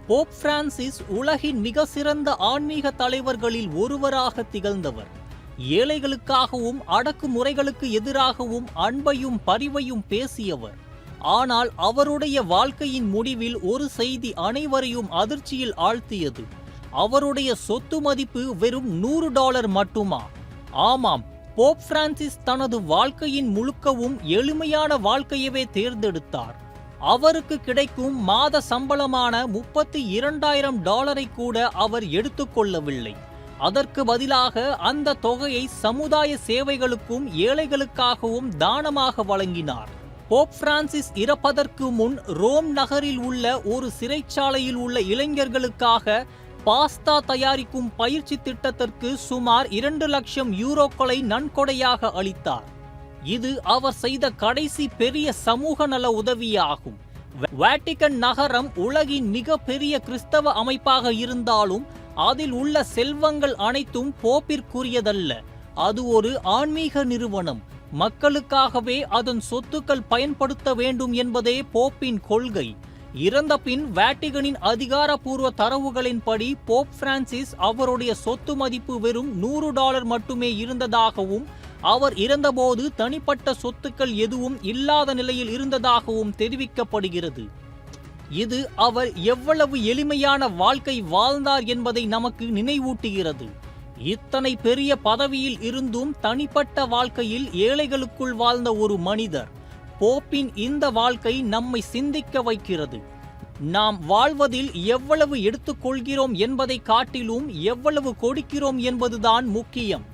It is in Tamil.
போப் பிரான்சிஸ் உலகின் மிக சிறந்த ஆன்மீக தலைவர்களில் ஒருவராக திகழ்ந்தவர். ஏழைகளுக்காகவும் அடக்குமுறைகளுக்கு எதிராகவும் அன்பையும் பரிவையும் பேசியவர். ஆனால் அவருடைய வாழ்க்கையின் முடிவில் ஒரு செய்தி அனைவரையும் அதிர்ச்சியில் ஆழ்த்தியது. அவருடைய சொத்து மதிப்பு வெறும் $100 மட்டுமா? ஆமாம், போப் பிரான்சிஸ் தனது வாழ்க்கையின் முழுக்கவும் எளிமையான வாழ்க்கையவே தேர்ந்தெடுத்தார். அவருக்கு கிடைக்கும் மாத சம்பளமான $32,000 கூட அவர் எடுத்துக்கொள்ளவில்லை. அதற்கு பதிலாக அந்த தொகையை சமுதாய சேவைகளுக்கும் ஏழைகளுக்காகவும் தானமாக வழங்கினார். போப் பிரான்சிஸ் இறப்பதற்கு முன் ரோம் நகரில் உள்ள ஒரு சிறைச்சாலையில் உள்ள இளைஞர்களுக்காக பாஸ்தா தயாரிக்கும் பயிற்சி திட்டத்திற்கு சுமார் 2 லட்சம் யூரோக்களை நன்கொடையாக அளித்தார். இது அவர் செய்த கடைசி பெரிய சமூக நல உதவியாகும். வாட்டிகன் நகரம் உலகின் மிக பெரிய கிறிஸ்தவ அமைப்பாக இருந்தாலும் அதில் உள்ள செல்வங்கள் அனைத்தும் போப்பிற்குரியதல்ல. அது ஒரு ஆன்மீக நிறுவனம். மக்களுக்காகவே அதன் சொத்துக்கள் பயன்படுத்த வேண்டும் என்பதே போப்பின் கொள்கை. இறந்த பின் வாட்டிகனின் அதிகாரப்பூர்வ தரவுகளின்படி போப் பிரான்சிஸ் அவருடைய சொத்து மதிப்பு வெறும் $100 மட்டுமே இருந்ததாகவும் அவர் இறந்தபோது தனிப்பட்ட சொத்துக்கள் எதுவும் இல்லாத நிலையில் இருந்ததாகவும் தெரிவிக்கப்படுகிறது. இது அவர் எவ்வளவு எளிமையான வாழ்க்கை வாழ்ந்தார் என்பதை நமக்கு நினைவூட்டுகிறது. இத்தனை பெரிய பதவியில் இருந்தும் தனிப்பட்ட வாழ்க்கையில் ஏழைகளுக்குள் வாழ்ந்த ஒரு மனிதர். போப்பின் இந்த வாழ்க்கை நம்மை சிந்திக்க வைக்கிறது. நாம் வாழ்வதில் எவ்வளவு எடுத்துக்கொள்கிறோம் என்பதை காட்டிலும் எவ்வளவு கொடுக்கிறோம் என்பதுதான் முக்கியம்.